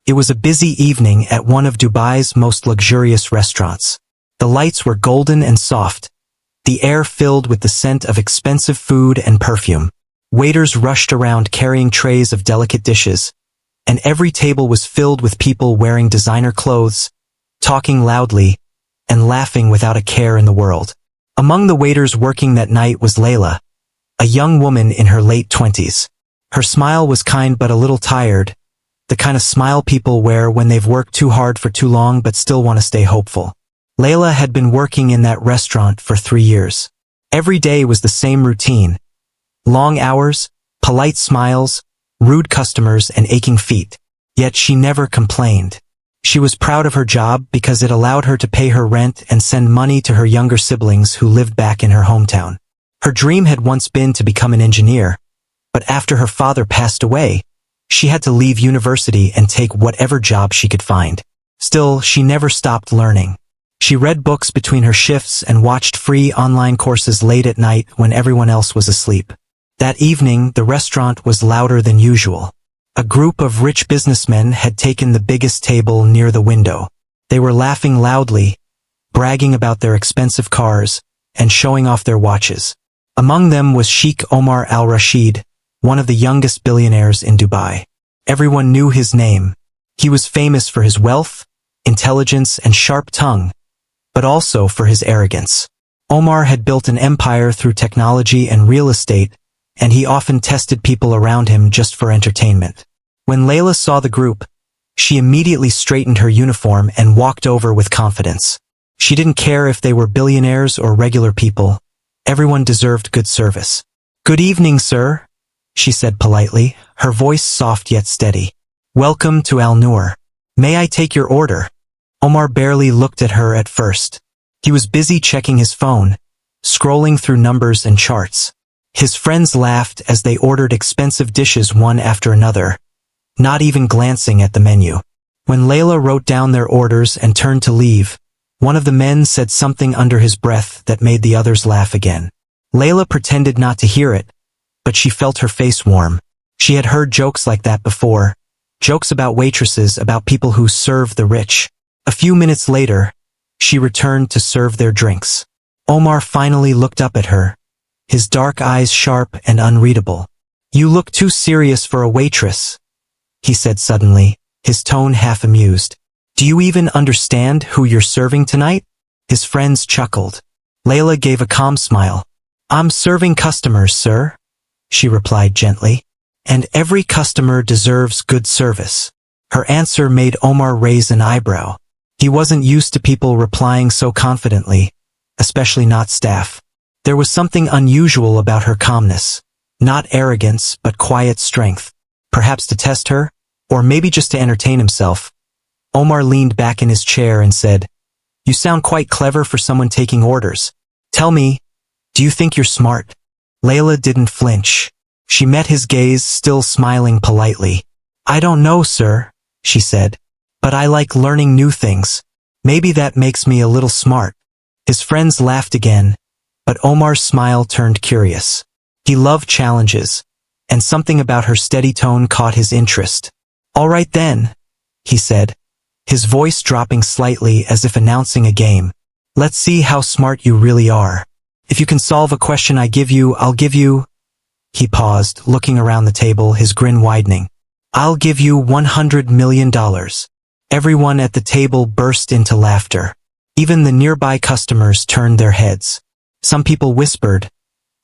It was a busy evening at one of Dubai's most luxurious restaurants. The lights were golden and soft, the air filled with the scent of expensive food and perfume. Waiters rushed around carrying trays of delicate dishes, and every table was filled with people wearing designer clothes, talking loudly, and laughing without a care in the world. Among the waiters working that night was Layla, a young woman in her late 20s. Her smile was kind but a little tired, the kind of smile people wear when they've worked too hard for too long but still want to stay hopeful. Layla had been working in that restaurant for 3 years. Every day was the same routine. Long hours, polite smiles, rude customers, and aching feet. Yet she never complained. She was proud of her job because it allowed her to pay her rent and send money to her younger siblings who lived back in her hometown. Her dream had once been to become an engineer, but after her father passed away, she had to leave university and take whatever job she could find. Still, she never stopped learning. She read books between her shifts and watched free online courses late at night when everyone else was asleep. That evening, the restaurant was louder than usual. A group of rich businessmen had taken the biggest table near the window. They were laughing loudly, bragging about their expensive cars, and showing off their watches. Among them was Sheikh Omar Al-Rashid, one of the youngest billionaires in Dubai. Everyone knew his name. He was famous for his wealth, intelligence, and sharp tongue, but also for his arrogance. Omar had built an empire through technology and real estate, and he often tested people around him just for entertainment. When Layla saw the group, she immediately straightened her uniform and walked over with confidence. She didn't care if they were billionaires or regular people. Everyone deserved good service. "Good evening, sir," she said politely, her voice soft yet steady. "Welcome to Al Noor. May I take your order?" Omar barely looked at her at first. He was busy checking his phone, scrolling through numbers and charts. His friends laughed as they ordered expensive dishes one after another, not even glancing at the menu. When Layla wrote down their orders and turned to leave, one of the men said something under his breath that made the others laugh again. Layla pretended not to hear it, but she felt her face warm. She had heard jokes like that before, jokes about waitresses, about people who serve the rich. A few minutes later, she returned to serve their drinks. Omar finally looked up at her, his dark eyes sharp and unreadable. "You look too serious for a waitress," he said suddenly, his tone half amused. "Do you even understand who you're serving tonight?" His friends chuckled. Layla gave a calm smile. "I'm serving customers, sir," she replied gently. "And every customer deserves good service." Her answer made Omar raise an eyebrow. He wasn't used to people replying so confidently, especially not staff. There was something unusual about her calmness. Not arrogance, but quiet strength. Perhaps to test her, or maybe just to entertain himself. Omar leaned back in his chair and said, "You sound quite clever for someone taking orders. Tell me, do you think you're smart?" Layla didn't flinch. She met his gaze, still smiling politely. "I don't know, sir," she said, "but I like learning new things. Maybe that makes me a little smart." His friends laughed again, but Omar's smile turned curious. He loved challenges, and something about her steady tone caught his interest. "All right then," he said, his voice dropping slightly as if announcing a game. "Let's see how smart you really are. If you can solve a question I give you, I'll give you—" He paused, looking around the table, his grin widening. "I'll give you $100 million. Everyone at the table burst into laughter. Even the nearby customers turned their heads. Some people whispered,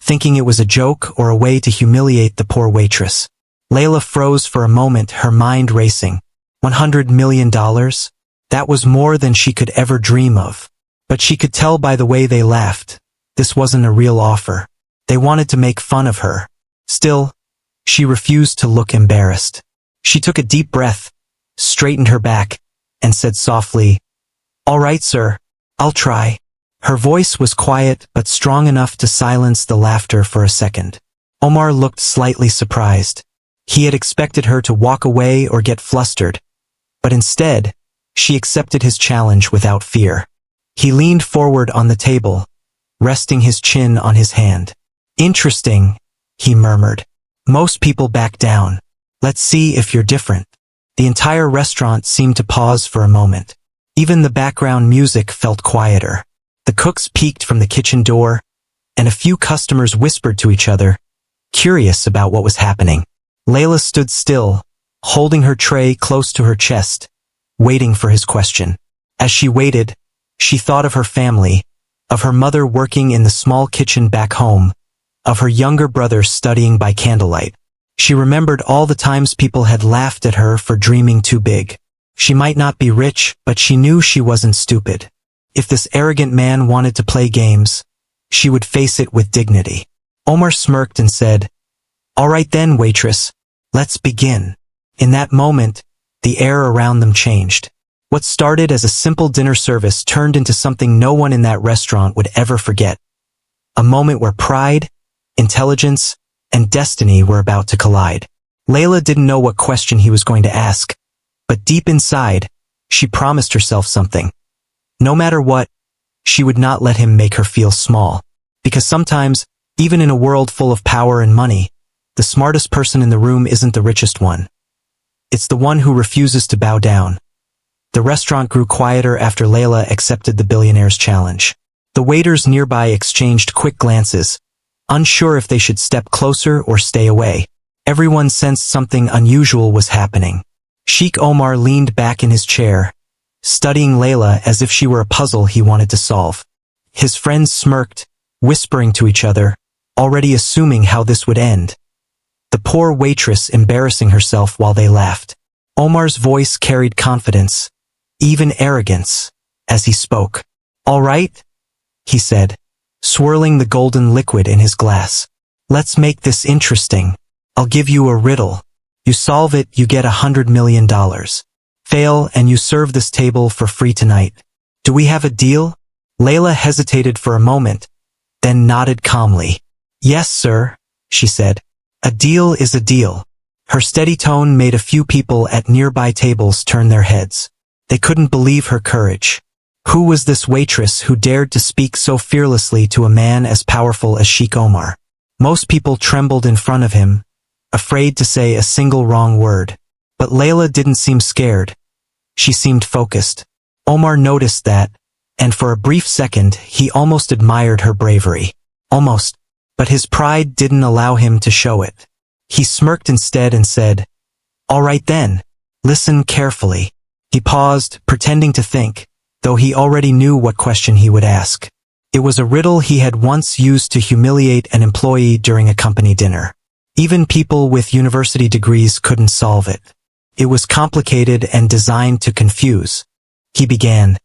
thinking it was a joke or a way to humiliate the poor waitress. Layla froze for a moment, her mind racing. $100 million? That was more than she could ever dream of. But she could tell by the way they laughed. This wasn't a real offer. They wanted to make fun of her. Still, she refused to look embarrassed. She took a deep breath, straightened her back, and said softly, "All right, sir, I'll try." Her voice was quiet but strong enough to silence the laughter for a second. Omar looked slightly surprised. He had expected her to walk away or get flustered, but instead, she accepted his challenge without fear. He leaned forward on the table, resting his chin on his hand. "Interesting," he murmured. "Most people back down. Let's see if you're different." The entire restaurant seemed to pause for a moment. Even the background music felt quieter. The cooks peeked from the kitchen door, and a few customers whispered to each other, curious about what was happening. Layla stood still, holding her tray close to her chest, waiting for his question. As she waited, she thought of her family, of her mother working in the small kitchen back home, of her younger brother studying by candlelight. She remembered all the times people had laughed at her for dreaming too big. She might not be rich, but she knew she wasn't stupid. If this arrogant man wanted to play games, she would face it with dignity. Omar smirked and said, "All right then, waitress, let's begin." In that moment, the air around them changed. What started as a simple dinner service turned into something no one in that restaurant would ever forget. A moment where pride, intelligence, and destiny were about to collide. Layla didn't know what question he was going to ask, but deep inside, she promised herself something. No matter what, she would not let him make her feel small. Because sometimes, even in a world full of power and money, the smartest person in the room isn't the richest one. It's the one who refuses to bow down. The restaurant grew quieter after Layla accepted the Billionaire's challenge. The waiters nearby exchanged quick glances, unsure if they should step closer or stay away. Everyone sensed something unusual was happening. Sheikh Omar leaned back in his chair, studying Layla as if she were a puzzle he wanted to solve. His friends smirked, whispering to each other, already assuming how this would end. The poor waitress embarrassing herself while they laughed. Omar's voice carried confidence, even arrogance, as he spoke. "All right," he said, swirling the golden liquid in his glass. "Let's make this interesting. I'll give you a riddle. You solve it, you get $100 million. Fail, and you serve this table for free tonight. Do we have a deal?" Layla hesitated for a moment, then nodded calmly. "Yes, sir," she said. "A deal is a deal." Her steady tone made a few people at nearby tables turn their heads. They couldn't believe her courage. Who was this waitress who dared to speak so fearlessly to a man as powerful as Sheikh Omar? Most people trembled in front of him, afraid to say a single wrong word. But Layla didn't seem scared. She seemed focused. Omar noticed that, and for a brief second he almost admired her bravery. Almost. But his pride didn't allow him to show it. He smirked instead and said, "All right then, listen carefully." He paused, pretending to think, though he already knew what question he would ask. It was a riddle he had once used to humiliate an employee during a company dinner. Even people with university degrees couldn't solve it. It was complicated and designed to confuse. He began,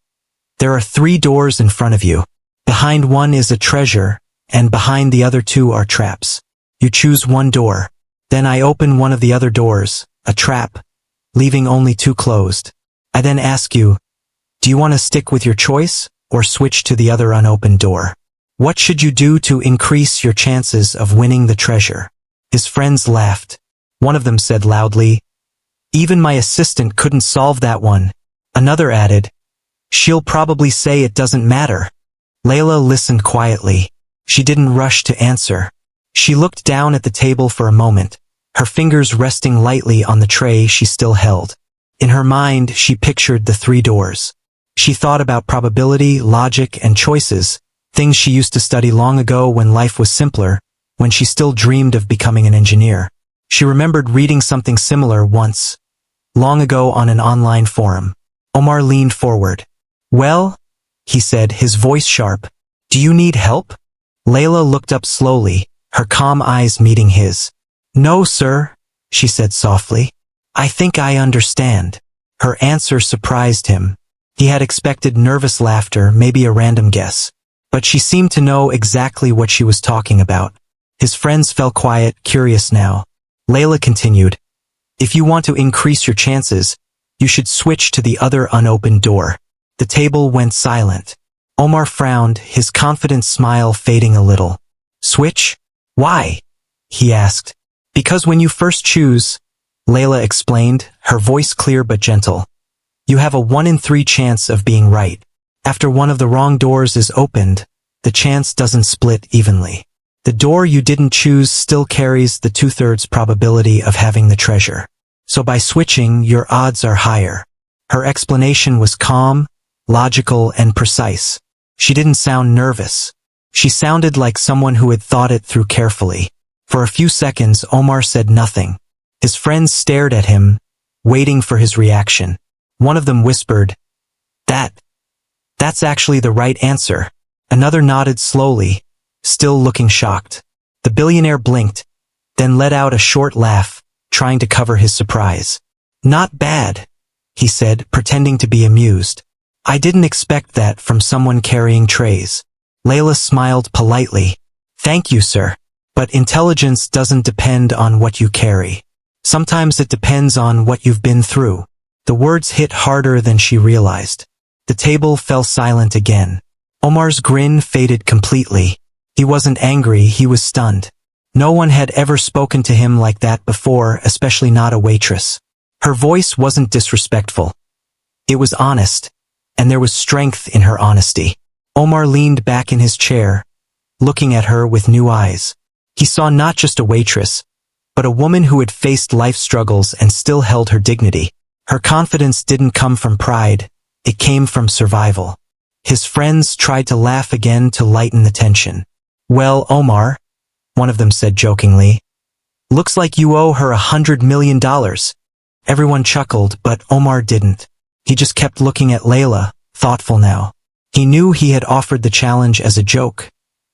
"There are 3 doors in front of you. Behind one is a treasure, and behind the other 2 are traps. You choose one door. Then I open one of the other doors, a trap, leaving only 2 closed. I then ask you, do you want to stick with your choice, or switch to the other unopened door? What should you do to increase your chances of winning the treasure?" His friends laughed. One of them said loudly, "Even my assistant couldn't solve that one." Another added, "She'll probably say it doesn't matter." Layla listened quietly. She didn't rush to answer. She looked down at the table for a moment, her fingers resting lightly on the tray she still held. In her mind, she pictured the 3 doors. She thought about probability, logic, and choices, things she used to study long ago when life was simpler, when she still dreamed of becoming an engineer. She remembered reading something similar once, long ago on an online forum. Omar leaned forward. "Well," he said, his voice sharp, "do you need help?" Layla looked up slowly, her calm eyes meeting his. "No, sir," she said softly. "I think I understand." Her answer surprised him. He had expected nervous laughter, maybe a random guess. But she seemed to know exactly what she was talking about. His friends fell quiet, curious now. Layla continued, "If you want to increase your chances, you should switch to the other unopened door." The table went silent. Omar frowned, his confident smile fading a little. "Switch? Why?" he asked. "Because when you first choose," Layla explained, her voice clear but gentle, "you have a 1 in 3 chance of being right. After one of the wrong doors is opened, the chance doesn't split evenly. The door you didn't choose still carries the 2/3 probability of having the treasure." So by switching, your odds are higher. Her explanation was calm, logical, and precise. She didn't sound nervous. She sounded like someone who had thought it through carefully. For a few seconds, Omar said nothing. His friends stared at him, waiting for his reaction. One of them whispered, That's actually the right answer." Another nodded slowly, still looking shocked. The billionaire blinked, then let out a short laugh, trying to cover his surprise. "Not bad," he said, pretending to be amused. "I didn't expect that from someone carrying trays." Layla smiled politely. "Thank you, sir. But intelligence doesn't depend on what you carry. Sometimes it depends on what you've been through." The words hit harder than she realized. The table fell silent again. Omar's grin faded completely. He wasn't angry, he was stunned. No one had ever spoken to him like that before, especially not a waitress. Her voice wasn't disrespectful. It was honest, and there was strength in her honesty. Omar leaned back in his chair, looking at her with new eyes. He saw not just a waitress, but a woman who had faced life struggles and still held her dignity. Her confidence didn't come from pride, it came from survival. His friends tried to laugh again to lighten the tension. "Well, Omar," one of them said jokingly, "looks like you owe her $100 million. Everyone chuckled, but Omar didn't. He just kept looking at Layla, thoughtful now. He knew he had offered the challenge as a joke,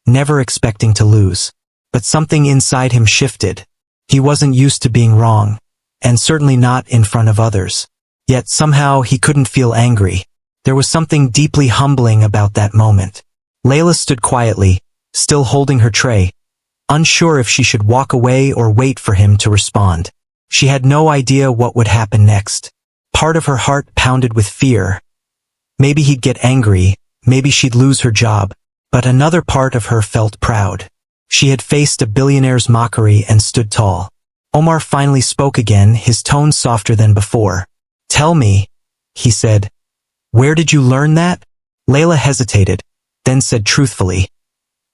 never expecting to lose. But something inside him shifted. He wasn't used to being wrong, and certainly not in front of others. Yet somehow he couldn't feel angry. There was something deeply humbling about that moment. Layla stood quietly, still holding her tray, unsure if she should walk away or wait for him to respond. She had no idea what would happen next. Part of her heart pounded with fear. Maybe he'd get angry, maybe she'd lose her job, but another part of her felt proud. She had faced a billionaire's mockery and stood tall. Omar finally spoke again, his tone softer than before. "Tell me," he said, "where did you learn that?" Layla hesitated, then said truthfully,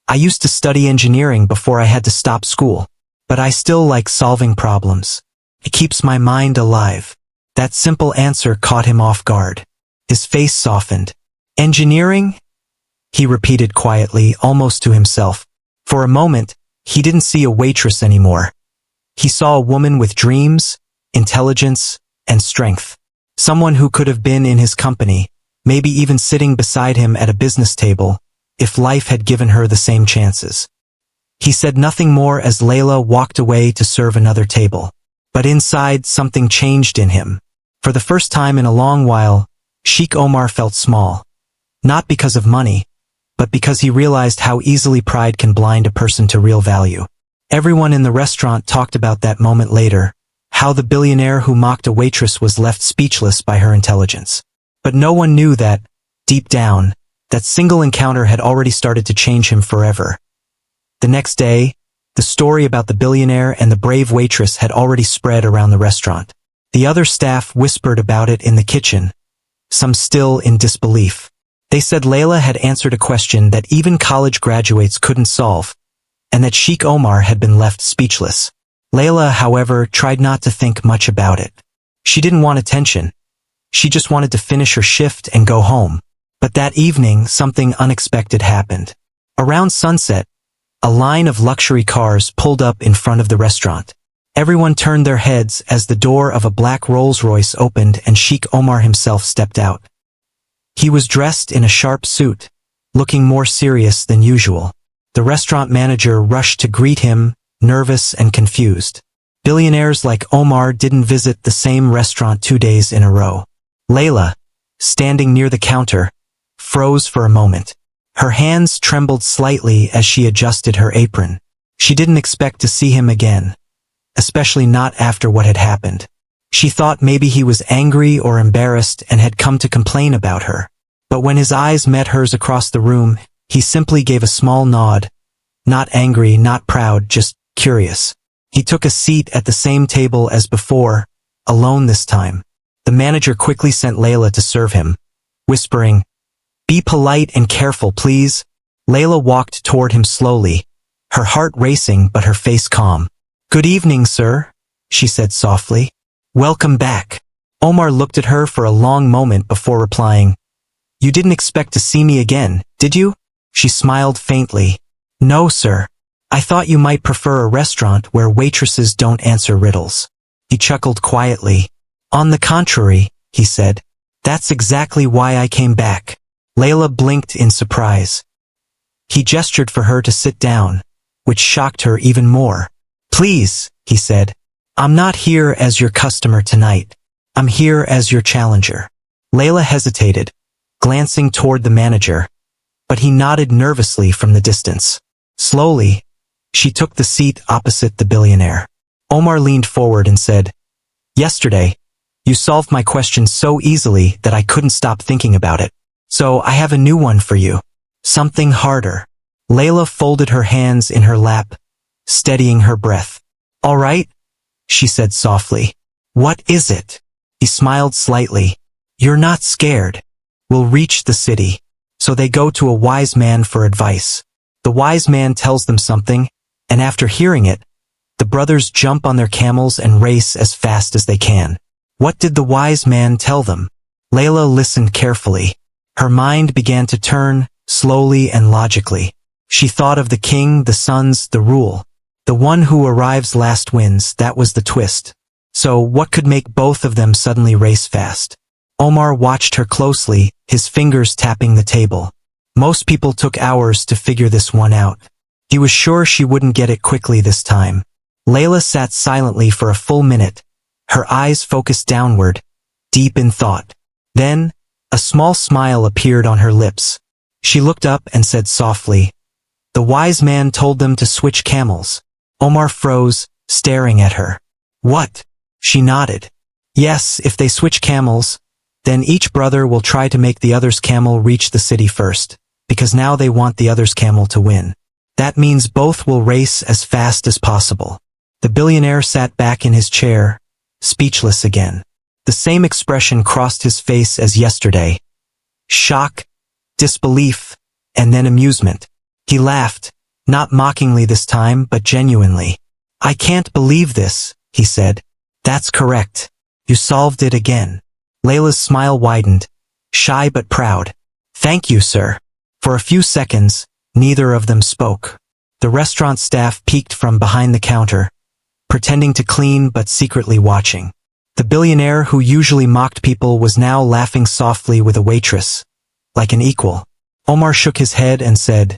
"I used to study engineering before I had to stop school, but I still like solving problems. It keeps my mind alive." That simple answer caught him off guard. His face softened. "Engineering?" he repeated quietly, almost to himself. For a moment, he didn't see a waitress anymore. He saw a woman with dreams, intelligence, and strength. Someone who could have been in his company, maybe even sitting beside him at a business table, if life had given her the same chances. He said nothing more as Layla walked away to serve another table. But inside, something changed in him. For the first time in a long while, Sheikh Omar felt small. Not because of money, but because he realized how easily pride can blind a person to real value. Everyone in the restaurant talked about that moment later, how the billionaire who mocked a waitress was left speechless by her intelligence. But no one knew that, deep down, that single encounter had already started to change him forever. The next day, the story about the billionaire and the brave waitress had already spread around the restaurant. The other staff whispered about it in the kitchen, some still in disbelief. They said Layla had answered a question that even college graduates couldn't solve, and that Sheikh Omar had been left speechless. Layla, however, tried not to think much about it. She didn't want attention. She just wanted to finish her shift and go home. But that evening, something unexpected happened. Around sunset, a line of luxury cars pulled up in front of the restaurant. Everyone turned their heads as the door of a black Rolls-Royce opened and Sheikh Omar himself stepped out. He was dressed in a sharp suit, looking more serious than usual. The restaurant manager rushed to greet him, nervous and confused. Billionaires like Omar didn't visit the same restaurant 2 days in a row. Layla, standing near the counter, froze for a moment. Her hands trembled slightly as she adjusted her apron. She didn't expect to see him again, especially not after what had happened. She thought maybe he was angry or embarrassed and had come to complain about her. But when his eyes met hers across the room, he simply gave a small nod. Not angry, not proud, just curious. He took a seat at the same table as before, alone this time. The manager quickly sent Layla to serve him, whispering, "Be polite and careful, please." Layla walked toward him slowly, her heart racing but her face calm. "Good evening, sir," she said softly. Welcome back. Omar looked at her for a long moment before replying, You didn't expect to see me again, did you? She smiled faintly. No, sir. I thought you might prefer a restaurant where waitresses don't answer riddles. He chuckled quietly. On the contrary, he said. That's exactly why I came back. Layla blinked in surprise. He gestured for her to sit down, which shocked her even more. Please, he said. I'm not here as your customer tonight. I'm here as your challenger. Layla hesitated, glancing toward the manager, but he nodded nervously from the distance. Slowly, she took the seat opposite the billionaire. Omar leaned forward and said, Yesterday, you solved my question so easily that I couldn't stop thinking about it. So I have a new one for you. Something harder. Layla folded her hands in her lap, steadying her breath. All right, she said softly. What is it? He smiled slightly. You're not scared. We'll reach the city. So they go to a wise man for advice. The wise man tells them something, and after hearing it, the brothers jump on their camels and race as fast as they can. What did the wise man tell them? Layla listened carefully. Her mind began to turn, slowly and logically. She thought of the king, the sons, the rule. The one who arrives last wins, that was the twist. So what could make both of them suddenly race fast? Omar watched her closely, his fingers tapping the table. Most people took hours to figure this one out. He was sure she wouldn't get it quickly this time. Layla sat silently for a full minute, her eyes focused downward, deep in thought. Then, a small smile appeared on her lips. She looked up and said softly, The wise man told them to switch camels. Omar froze, staring at her. What? She nodded. Yes, if they switch camels, then each brother will try to make the other's camel reach the city first, because now they want the other's camel to win. That means both will race as fast as possible. The billionaire sat back in his chair, speechless again. The same expression crossed his face as yesterday. Shock, disbelief, and then amusement. He laughed, not mockingly this time, but genuinely. I can't believe this, he said. That's correct. You solved it again. Layla's smile widened, shy but proud. Thank you, sir. For a few seconds, neither of them spoke. The restaurant staff peeked from behind the counter, pretending to clean but secretly watching. The billionaire who usually mocked people was now laughing softly with a waitress, like an equal. Omar shook his head and said,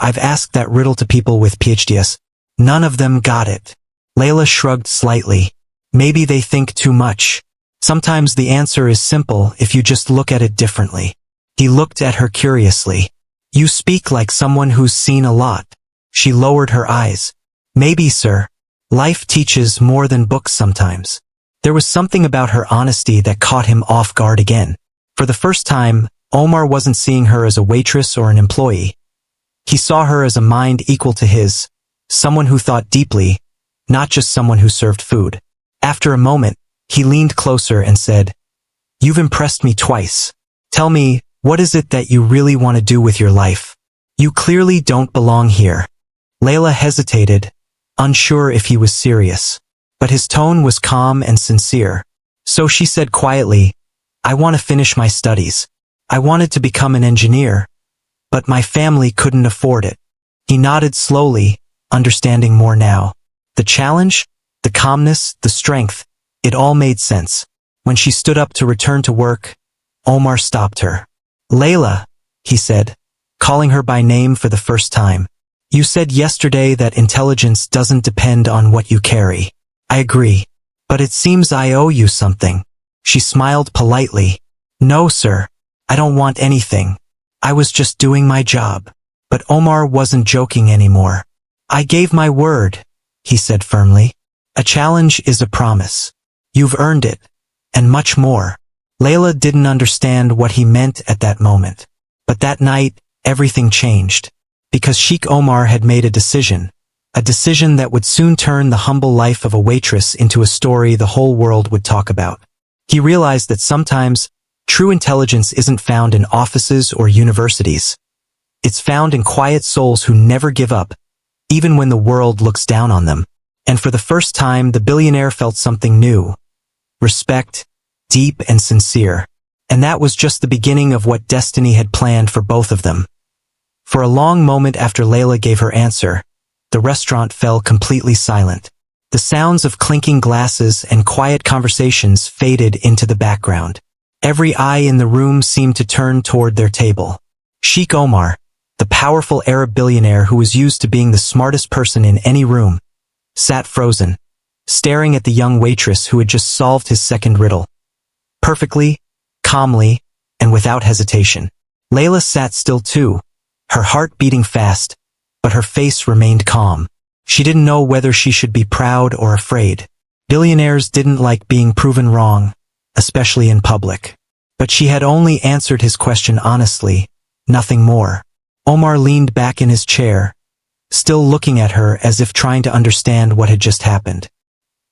I've asked that riddle to people with PhDs. None of them got it. Layla shrugged slightly. Maybe they think too much. Sometimes the answer is simple if you just look at it differently. He looked at her curiously. You speak like someone who's seen a lot. She lowered her eyes. Maybe, sir. Life teaches more than books sometimes. There was something about her honesty that caught him off guard again. For the first time, Omar wasn't seeing her as a waitress or an employee. He saw her as a mind equal to his, someone who thought deeply, not just someone who served food. After a moment, he leaned closer and said, You've impressed me twice. Tell me, what is it that you really want to do with your life? You clearly don't belong here. Layla hesitated, unsure if he was serious. But his tone was calm and sincere. So she said quietly, I want to finish my studies. I wanted to become an engineer, but my family couldn't afford it. He nodded slowly, understanding more now. The challenge, the calmness, the strength, it all made sense. When she stood up to return to work, Omar stopped her. Layla, he said, calling her by name for the first time. You said yesterday that intelligence doesn't depend on what you carry. I agree. But it seems I owe you something. She smiled politely. No, sir. I don't want anything. I was just doing my job. But Omar wasn't joking anymore. I gave my word, he said firmly. A challenge is a promise. You've earned it. And much more. Layla didn't understand what he meant at that moment. But that night, everything changed. Because Sheikh Omar had made a decision that would soon turn the humble life of a waitress into a story the whole world would talk about. He realized that sometimes, true intelligence isn't found in offices or universities. It's found in quiet souls who never give up, even when the world looks down on them. And for the first time, the billionaire felt something new, respect, deep and sincere. And that was just the beginning of what destiny had planned for both of them. For a long moment after Layla gave her answer, the restaurant fell completely silent. The sounds of clinking glasses and quiet conversations faded into the background. Every eye in the room seemed to turn toward their table. Sheikh Omar, the powerful Arab billionaire who was used to being the smartest person in any room, sat frozen, staring at the young waitress who had just solved his second riddle. Perfectly, calmly, and without hesitation. Layla sat still too, her heart beating fast, but her face remained calm. She didn't know whether she should be proud or afraid. Billionaires didn't like being proven wrong, especially in public. But she had only answered his question honestly, nothing more. Omar leaned back in his chair, still looking at her as if trying to understand what had just happened.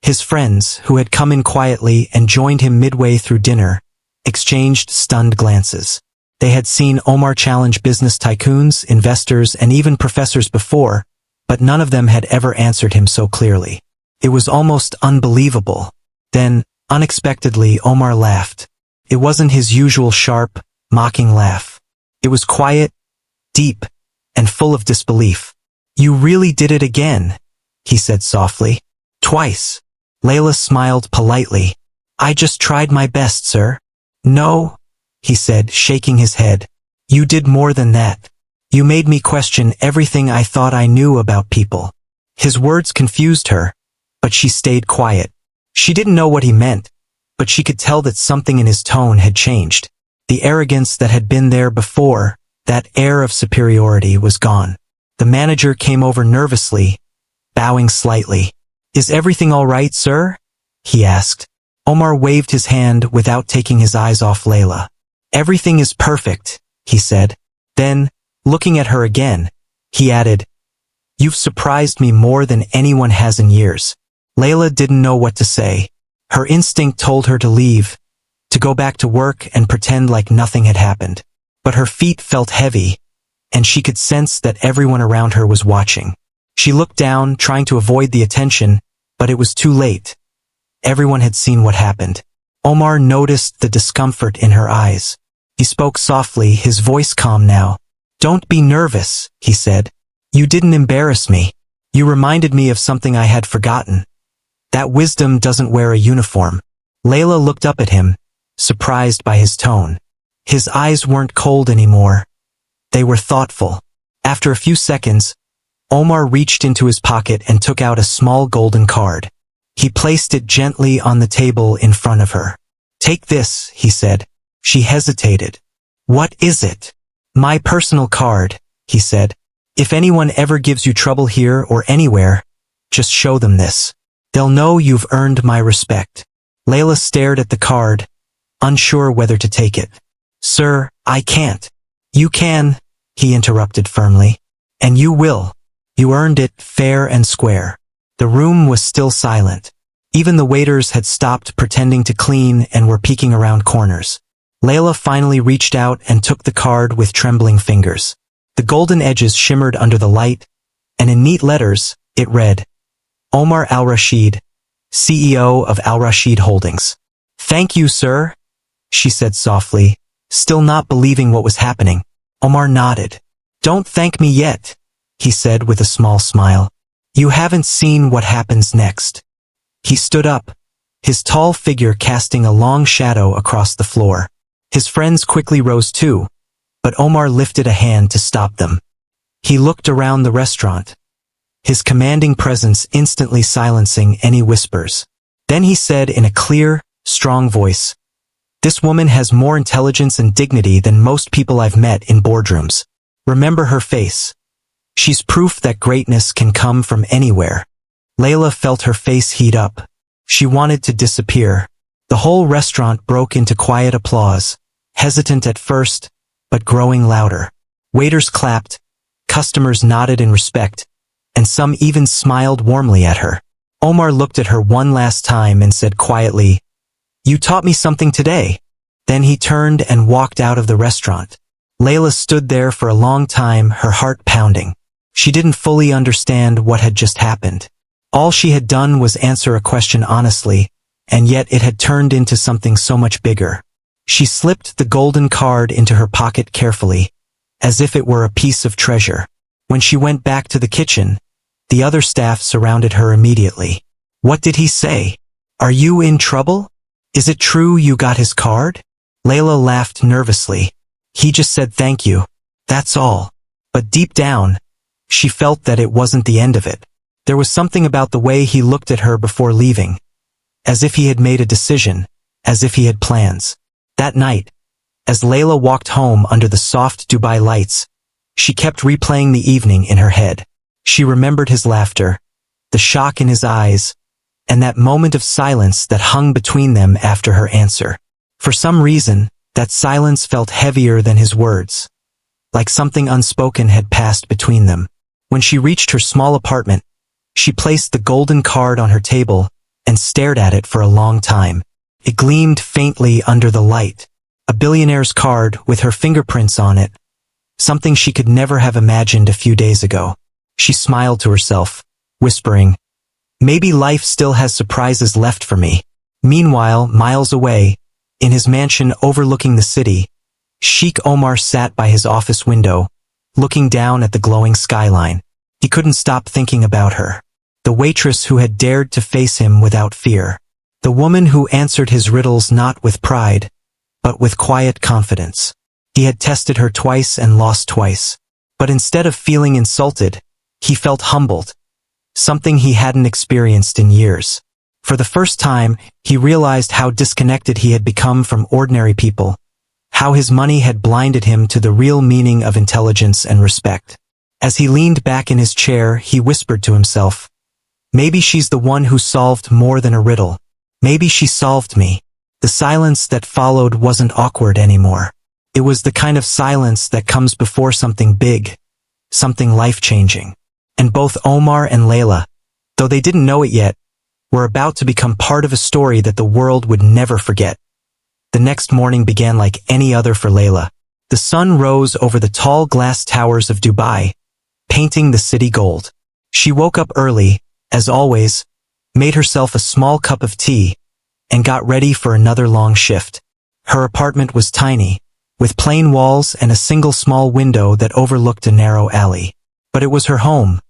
His friends, who had come in quietly and joined him midway through dinner, exchanged stunned glances. They had seen Omar challenge business tycoons, investors, and even professors before, but none of them had ever answered him so clearly. It was almost unbelievable. Then, unexpectedly, Omar laughed. It wasn't his usual sharp, mocking laugh. It was quiet, deep, and full of disbelief. "You really did it again," he said softly. "Twice." Layla smiled politely. "I just tried my best, sir." "No," he said, shaking his head. "You did more than that. You made me question everything I thought I knew about people." His words confused her, but she stayed quiet. She didn't know what he meant, but she could tell that something in his tone had changed. The arrogance that had been there before, that air of superiority, was gone. The manager came over nervously, bowing slightly. "Is everything all right, sir?" he asked. Omar waved his hand without taking his eyes off Layla. "Everything is perfect," he said. Then, looking at her again, he added, "You've surprised me more than anyone has in years." Layla didn't know what to say. Her instinct told her to leave, to go back to work and pretend like nothing had happened. But her feet felt heavy, and she could sense that everyone around her was watching. She looked down, trying to avoid the attention, but it was too late. Everyone had seen what happened. Omar noticed the discomfort in her eyes. He spoke softly, his voice calm now. "Don't be nervous," he said. "You didn't embarrass me. You reminded me of something I had forgotten. That wisdom doesn't wear a uniform." Layla looked up at him, surprised by his tone. His eyes weren't cold anymore. They were thoughtful. After a few seconds, Omar reached into his pocket and took out a small golden card. He placed it gently on the table in front of her. "Take this," he said. She hesitated. "What is it?" "My personal card," he said. "If anyone ever gives you trouble here or anywhere, just show them this. They'll know you've earned my respect." Layla stared at the card, unsure whether to take it. "Sir, I can't." "You can," he interrupted firmly. "And you will. You earned it fair and square." The room was still silent. Even the waiters had stopped pretending to clean and were peeking around corners. Layla finally reached out and took the card with trembling fingers. The golden edges shimmered under the light, and in neat letters, it read, "Omar Al-Rashid, CEO of Al-Rashid Holdings." "Thank you, sir," she said softly, still not believing what was happening. Omar nodded. "Don't thank me yet," he said with a small smile. "You haven't seen what happens next." He stood up, his tall figure casting a long shadow across the floor. His friends quickly rose too, but Omar lifted a hand to stop them. He looked around the restaurant, his commanding presence instantly silencing any whispers. Then he said in a clear, strong voice, "This woman has more intelligence and dignity than most people I've met in boardrooms. Remember her face. She's proof that greatness can come from anywhere." Layla felt her face heat up. She wanted to disappear. The whole restaurant broke into quiet applause, hesitant at first, but growing louder. Waiters clapped, customers nodded in respect, and some even smiled warmly at her. Omar looked at her one last time and said quietly, "You taught me something today." Then he turned and walked out of the restaurant. Layla stood there for a long time, her heart pounding. She didn't fully understand what had just happened. All she had done was answer a question honestly, and yet it had turned into something so much bigger. She slipped the golden card into her pocket carefully, as if it were a piece of treasure. When she went back to the kitchen, the other staff surrounded her immediately. "What did he say? Are you in trouble? Is it true you got his card?" Layla laughed nervously. "He just said thank you. That's all." But deep down, she felt that it wasn't the end of it. There was something about the way he looked at her before leaving, as if he had made a decision, as if he had plans. That night, as Layla walked home under the soft Dubai lights, she kept replaying the evening in her head. She remembered his laughter, the shock in his eyes, and that moment of silence that hung between them after her answer. For some reason, that silence felt heavier than his words, like something unspoken had passed between them. When she reached her small apartment, she placed the golden card on her table and stared at it for a long time. It gleamed faintly under the light. A billionaire's card with her fingerprints on it, something she could never have imagined a few days ago. She smiled to herself, whispering, "Maybe life still has surprises left for me." Meanwhile, miles away, in his mansion overlooking the city, Sheikh Omar sat by his office window, looking down at the glowing skyline. He couldn't stop thinking about her, the waitress who had dared to face him without fear, the woman who answered his riddles not with pride, but with quiet confidence. He had tested her twice and lost twice, but instead of feeling insulted, he felt humbled, something he hadn't experienced in years. For the first time, he realized how disconnected he had become from ordinary people, how his money had blinded him to the real meaning of intelligence and respect. As he leaned back in his chair, he whispered to himself, "Maybe she's the one who solved more than a riddle. Maybe she solved me." The silence that followed wasn't awkward anymore. It was the kind of silence that comes before something big, something life-changing. And both Omar and Layla, though they didn't know it yet, were about to become part of a story that the world would never forget. The next morning began like any other for Layla. The sun rose over the tall glass towers of Dubai, painting the city gold. She woke up early, as always, made herself a small cup of tea, and got ready for another long shift. Her apartment was tiny, with plain walls and a single small window that overlooked a narrow alley. But it was her home,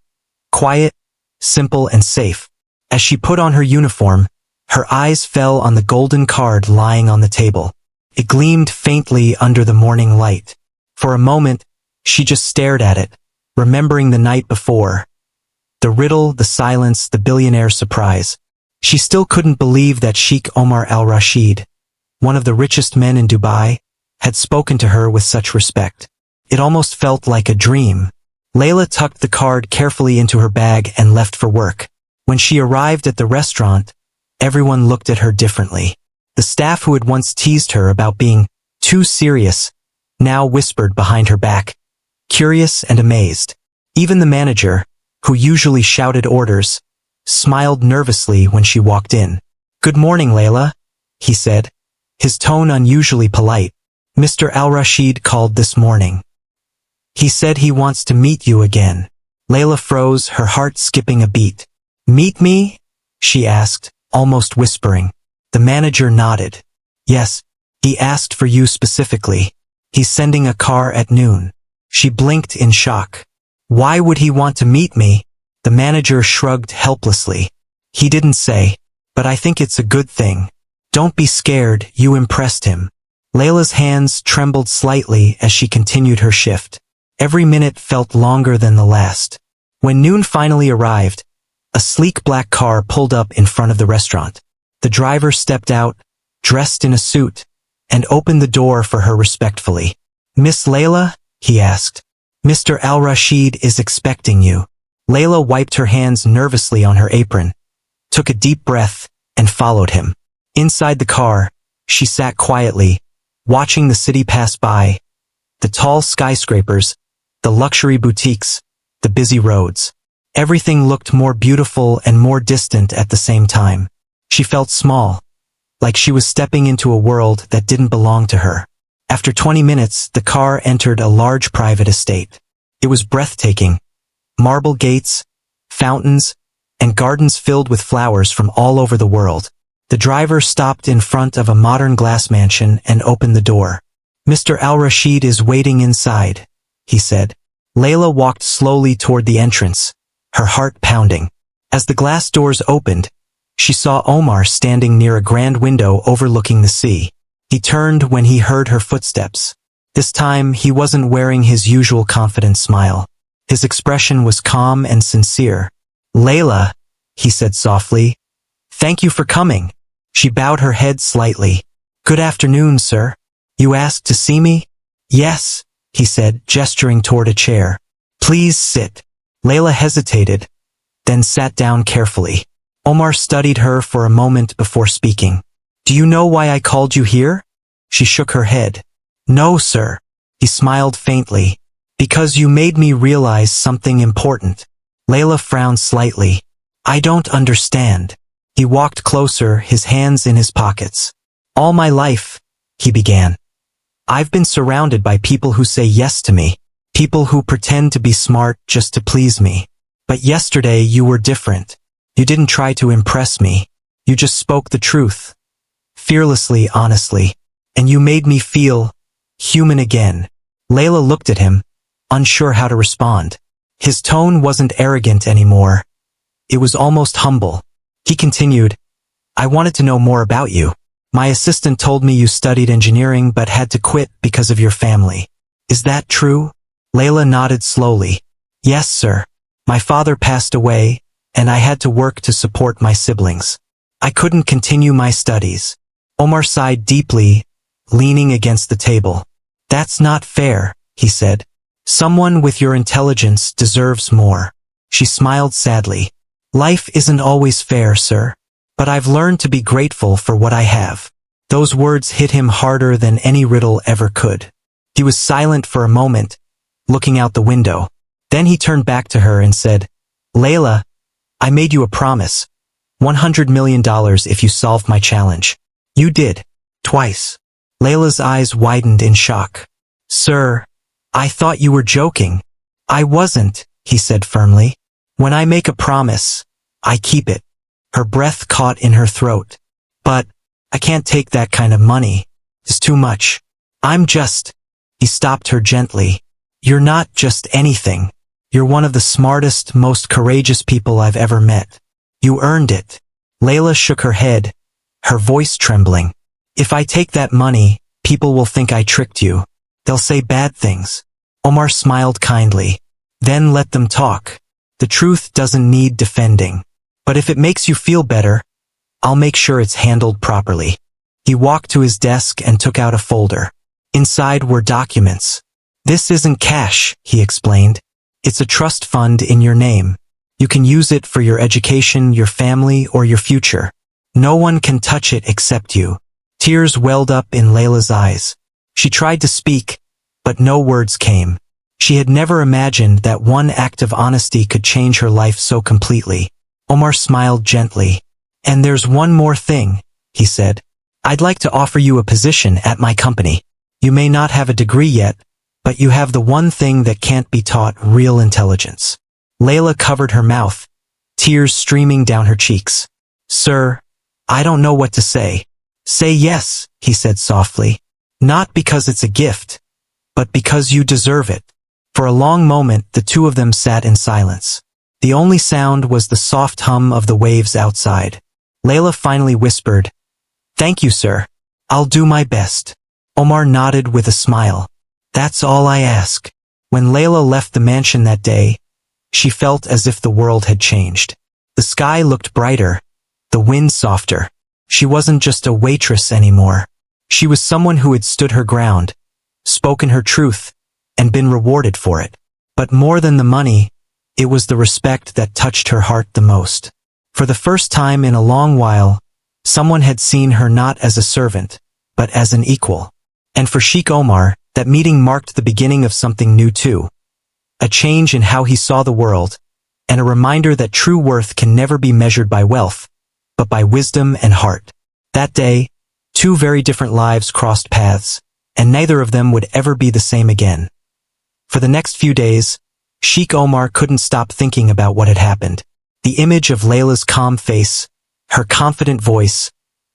quiet, simple, and safe. As she put on her uniform, her eyes fell on the golden card lying on the table. It gleamed faintly under the morning light. For a moment, she just stared at it, remembering the night before. The riddle, the silence, the billionaire's surprise. She still couldn't believe that Sheikh Omar al-Rashid, one of the richest men in Dubai, had spoken to her with such respect. It almost felt like a dream. Layla tucked the card carefully into her bag and left for work. When she arrived at the restaurant, everyone looked at her differently. The staff who had once teased her about being too serious now whispered behind her back, curious and amazed. Even the manager, who usually shouted orders, smiled nervously when she walked in. "Good morning, Layla," he said, his tone unusually polite. "Mr. Al-Rashid called this morning. He said he wants to meet you again." Layla froze, her heart skipping a beat. "Meet me?" she asked, almost whispering. The manager nodded. "Yes, he asked for you specifically. He's sending a car at noon." She blinked in shock. "Why would he want to meet me?" The manager shrugged helplessly. "He didn't say, but I think it's a good thing. Don't be scared, you impressed him." Layla's hands trembled slightly as she continued her shift. Every minute felt longer than the last. When noon finally arrived, a sleek black car pulled up in front of the restaurant. The driver stepped out, dressed in a suit, and opened the door for her respectfully. "Miss Layla?" he asked. "Mr. Al-Rashid is expecting you." Layla wiped her hands nervously on her apron, took a deep breath, and followed him. Inside the car, she sat quietly, watching the city pass by, the tall skyscrapers, the luxury boutiques, the busy roads. Everything looked more beautiful and more distant at the same time. She felt small, like she was stepping into a world that didn't belong to her. After 20 minutes, the car entered a large private estate. It was breathtaking. Marble gates, fountains, and gardens filled with flowers from all over the world. The driver stopped in front of a modern glass mansion and opened the door. "Mr. Al-Rashid is waiting inside," he said. Layla walked slowly toward the entrance, her heart pounding. As the glass doors opened, she saw Omar standing near a grand window overlooking the sea. He turned when he heard her footsteps. This time, he wasn't wearing his usual confident smile. His expression was calm and sincere. "Layla," he said softly, "thank you for coming." She bowed her head slightly. "Good afternoon, sir. You asked to see me?" "Yes," he said, gesturing toward a chair. "Please sit." Layla hesitated, then sat down carefully. Omar studied her for a moment before speaking. "Do you know why I called you here?" She shook her head. "No, sir." He smiled faintly. "Because you made me realize something important." Layla frowned slightly. "I don't understand." He walked closer, his hands in his pockets. "All my life," he began, "I've been surrounded by people who say yes to me, people who pretend to be smart just to please me. But yesterday you were different. You didn't try to impress me. You just spoke the truth. Fearlessly, honestly. And you made me feel human again." Layla looked at him, unsure how to respond. His tone wasn't arrogant anymore. It was almost humble. He continued, "I wanted to know more about you. My assistant told me you studied engineering but had to quit because of your family. Is that true?" Layla nodded slowly. "Yes, sir. My father passed away, and I had to work to support my siblings. I couldn't continue my studies." Omar sighed deeply, leaning against the table. "That's not fair," he said. "Someone with your intelligence deserves more." She smiled sadly. "Life isn't always fair, sir. But I've learned to be grateful for what I have." Those words hit him harder than any riddle ever could. He was silent for a moment, looking out the window. Then he turned back to her and said, "Layla, I made you a promise. $100 million if you solved my challenge. You did. Twice." Layla's eyes widened in shock. "Sir, I thought you were joking." "I wasn't," he said firmly. "When I make a promise, I keep it." Her breath caught in her throat. "But I can't take that kind of money. It's too much. I'm just—" He stopped her gently. "You're not just anything. You're one of the smartest, most courageous people I've ever met. You earned it." Layla shook her head, her voice trembling. "If I take that money, people will think I tricked you. They'll say bad things." Omar smiled kindly. "Then let them talk. The truth doesn't need defending. But if it makes you feel better, I'll make sure it's handled properly." He walked to his desk and took out a folder. Inside were documents. "This isn't cash," he explained. "It's a trust fund in your name. You can use it for your education, your family, or your future. No one can touch it except you." Tears welled up in Layla's eyes. She tried to speak, but no words came. She had never imagined that one act of honesty could change her life so completely. Omar smiled gently. "And there's one more thing," he said. "I'd like to offer you a position at my company. You may not have a degree yet, but you have the one thing that can't be taught: real intelligence." Layla covered her mouth, tears streaming down her cheeks. "Sir, I don't know what to say." "Say yes," he said softly. "Not because it's a gift, but because you deserve it." For a long moment, the two of them sat in silence. The only sound was the soft hum of the waves outside. Layla finally whispered, "Thank you, sir. I'll do my best." Omar nodded with a smile. "That's all I ask." When Layla left the mansion that day, she felt as if the world had changed. The sky looked brighter, the wind softer. She wasn't just a waitress anymore. She was someone who had stood her ground, spoken her truth, and been rewarded for it. But more than the money, it was the respect that touched her heart the most. For the first time in a long while, someone had seen her not as a servant, but as an equal. And for Sheikh Omar, that meeting marked the beginning of something new too. A change in how he saw the world, and a reminder that true worth can never be measured by wealth, but by wisdom and heart. That day, two very different lives crossed paths, and neither of them would ever be the same again. For the next few days, Sheikh Omar couldn't stop thinking about what had happened. The image of Layla's calm face, her confident voice,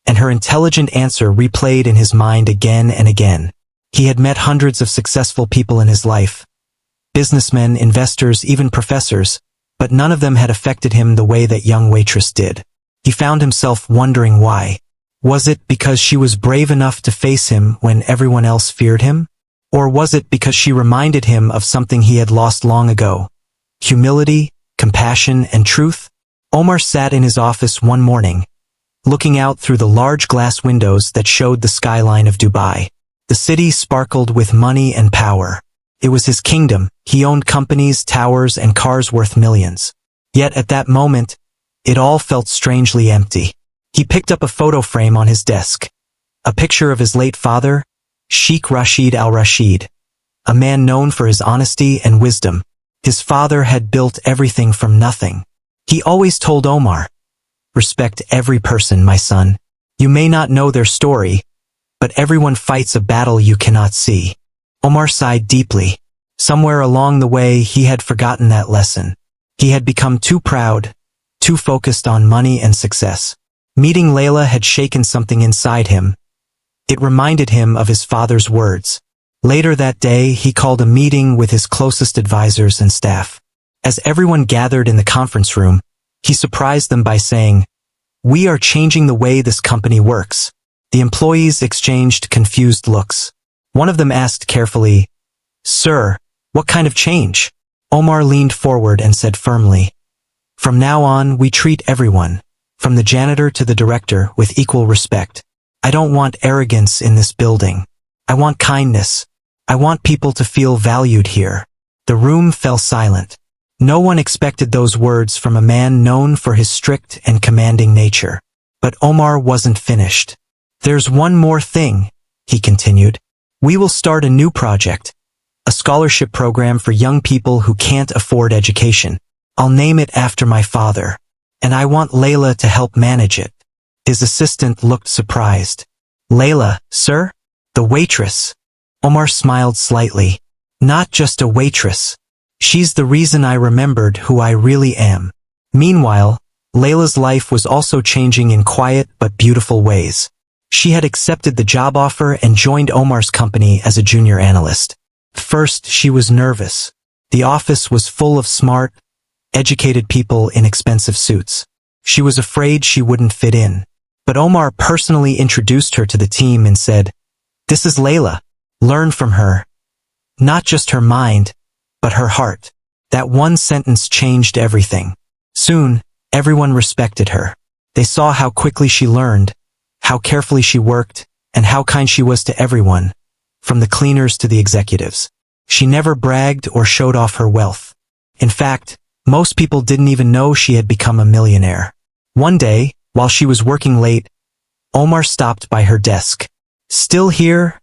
and her intelligent answer replayed in his mind again and again. He had met hundreds of successful people in his life, businessmen, investors, even professors, but none of them had affected him the way that young Waitress did. He found himself wondering why. Was it because she was brave enough to face him when everyone else feared him? Or was it because she reminded him of something he had lost long ago? Humility, compassion, and truth? Omar sat in his office one morning, looking out through the large glass windows that showed the skyline of Dubai. The city sparkled with money and power. It was his kingdom. He owned companies, towers, and cars worth millions. Yet at that moment, it all felt strangely empty. He picked up a photo frame on his desk. A picture of his late father, Sheikh Rashid al-Rashid, a man known for his honesty and wisdom. His father had built everything from nothing. He always told Omar, "Respect every person, my son. You may not know their story, but everyone fights a battle you cannot see." Omar sighed deeply. Somewhere along the way, he had forgotten that lesson. He had become too proud, too focused on money and success. Meeting Layla had shaken something inside him. It reminded him of his father's words. Later that day, he called a meeting with his closest advisors and staff. As everyone gathered in the conference room, he surprised them by saying, "We are changing the way this company works." The employees exchanged confused looks. One of them asked carefully, "Sir, what kind of change?" Omar leaned forward and said firmly, "From now on, we treat everyone, from the janitor to the director, with equal respect. I don't want arrogance in this building. I want kindness. I want people to feel valued here." The room fell silent. No one expected those words from a man known for his strict and commanding nature. But Omar wasn't finished. "There's one more thing," he continued. "We will start a new project, a scholarship program for young people who can't afford education. I'll name it after my father, and I want Layla to help manage it." His assistant looked surprised. "Layla, sir? The waitress?" Omar smiled slightly. "Not just a waitress. She's the reason I remembered who I really am." Meanwhile, Layla's life was also changing in quiet but beautiful ways. She had accepted the job offer and joined Omar's company as a junior analyst. First, she was nervous. The office was full of smart, educated people in expensive suits. She was afraid she wouldn't fit in. But Omar personally introduced her to the team and said, "This is Layla. Learn from her. Not just her mind, but her heart." That one sentence changed everything. Soon, everyone respected her. They saw how quickly she learned, how carefully she worked, and how kind she was to everyone, from the cleaners to the executives. She never bragged or showed off her wealth. In fact, most people didn't even know she had become a millionaire. One day, while she was working late, Omar stopped by her desk. "Still here?"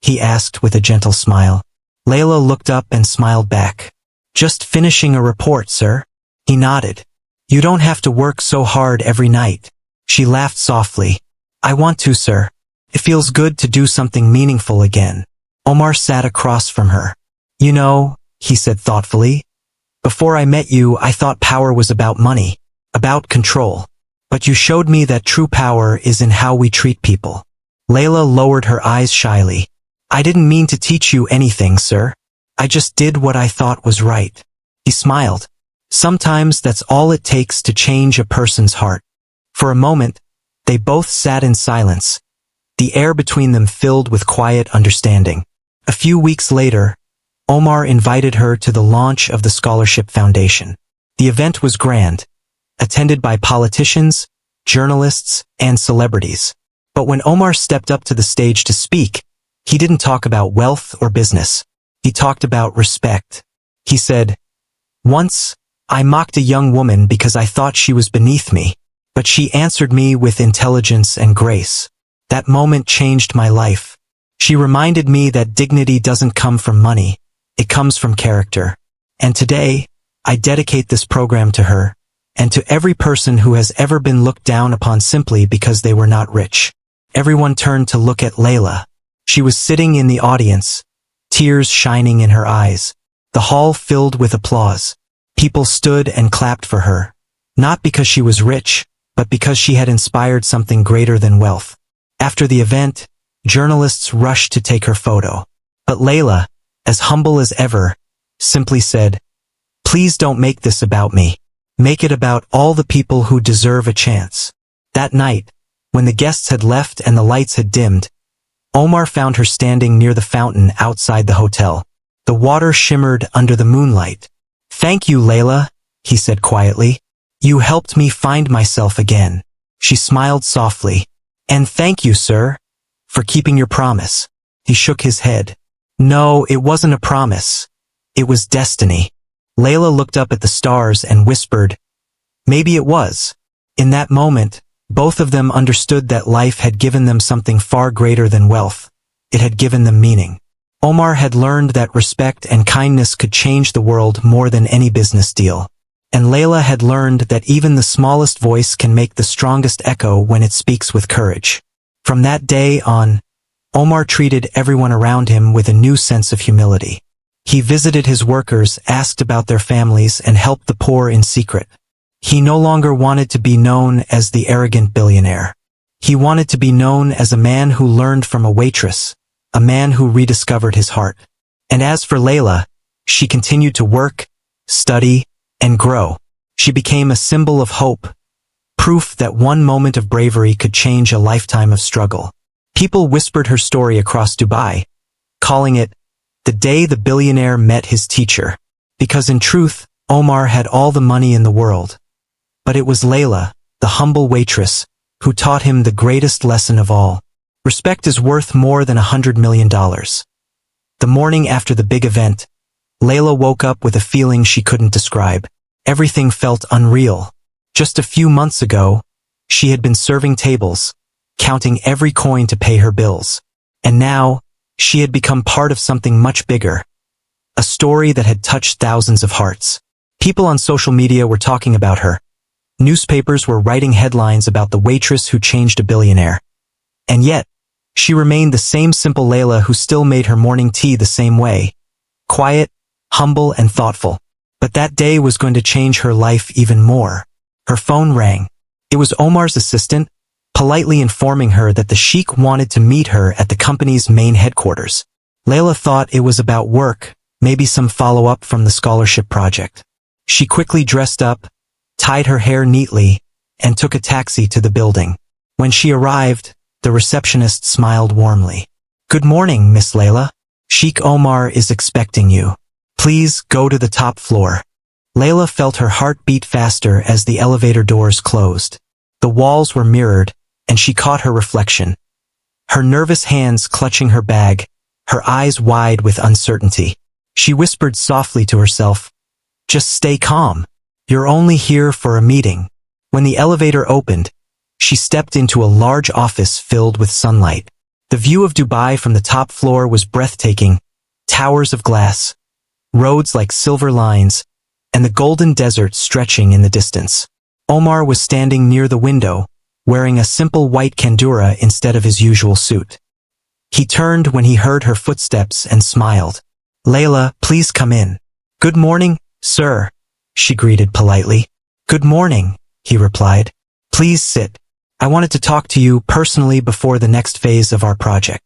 he asked with a gentle smile. Layla looked up and smiled back. "Just finishing a report, sir." He nodded. "You don't have to work so hard every night." She laughed softly. "I want to, sir. It feels good to do something meaningful again." Omar sat across from her. "You know," he said thoughtfully, "before I met you, I thought power was about money, about control. But you showed me that true power is in how we treat people." Layla lowered her eyes shyly. "I didn't mean to teach you anything, sir. I just did what I thought was right." He smiled. Sometimes that's all it takes to change a person's heart. For a moment, they both sat in silence, the air between them filled with quiet understanding. A few weeks later, Omar invited her to the launch of the Scholarship Foundation. The event was grand, attended by politicians, journalists, and celebrities. But when Omar stepped up to the stage to speak, he didn't talk about wealth or business. He talked about respect. He said, "Once, I mocked a young woman because I thought she was beneath me, but she answered me with intelligence and grace. That moment changed my life. She reminded me that dignity doesn't come from money, it comes from character. And today, I dedicate this program to her, and to every person who has ever been looked down upon simply because they were not rich." Everyone turned to look at Layla. She was sitting in the audience, tears shining in her eyes. The hall filled with applause. People stood and clapped for her, not because she was rich, but because she had inspired something greater than wealth. After the event, journalists rushed to take her photo. But Layla, as humble as ever, simply said, "Please don't make this about me. Make it about all the people who deserve a chance." That night, when the guests had left and the lights had dimmed, Omar found her standing near the fountain outside the hotel. The water shimmered under the moonlight. "Thank you, Layla," he said quietly. "You helped me find myself again." She smiled softly. "And thank you, sir, for keeping your promise." He shook his head. "No, it wasn't a promise. It was destiny." Layla looked up at the stars and whispered, "Maybe it was." In that moment, both of them understood that life had given them something far greater than wealth. It had given them meaning. Omar had learned that respect and kindness could change the world more than any business deal. And Layla had learned that even the smallest voice can make the strongest echo when it speaks with courage. From that day on, Omar treated everyone around him with a new sense of humility. He visited his workers, asked about their families, and helped the poor in secret. He no longer wanted to be known as the arrogant billionaire. He wanted to be known as a man who learned from a waitress, a man who rediscovered his heart. And as for Layla, she continued to work, study, and grow. She became a symbol of hope, proof that one moment of bravery could change a lifetime of struggle. People whispered her story across Dubai, calling it the day the billionaire met his teacher. Because in truth, Omar had all the money in the world. But it was Layla, the humble waitress, who taught him the greatest lesson of all. Respect is worth more than $100 million. The morning after the big event, Layla woke up with a feeling she couldn't describe. Everything felt unreal. Just a few months ago, she had been serving tables, counting every coin to pay her bills. And now, she had become part of something much bigger. A story that had touched thousands of hearts. People on social media were talking about her. Newspapers were writing headlines about the waitress who changed a billionaire. And yet, she remained the same simple Layla who still made her morning tea the same way. Quiet, humble, and thoughtful. But that day was going to change her life even more. Her phone rang. It was Omar's assistant, politely informing her that the sheikh wanted to meet her at the company's main headquarters. Layla thought it was about work, maybe some follow-up from the scholarship project. She quickly dressed up, tied her hair neatly, and took a taxi to the building. When she arrived, the receptionist smiled warmly. "Good morning, Miss Layla. Sheikh Omar is expecting you. Please go to the top floor." Layla felt her heart beat faster as the elevator doors closed. The walls were mirrored, and she caught her reflection. Her nervous hands clutching her bag, her eyes wide with uncertainty. She whispered softly to herself, "Just stay calm. You're only here for a meeting." When the elevator opened, she stepped into a large office filled with sunlight. The view of Dubai from the top floor was breathtaking. Towers of glass, roads like silver lines, and the golden desert stretching in the distance. Omar was standing near the window, wearing a simple white kandura instead of his usual suit. He turned when he heard her footsteps and smiled. "Layla, please come in." "Good morning, sir," she greeted politely. "Good morning," he replied. "Please sit. I wanted to talk to you personally before the next phase of our project."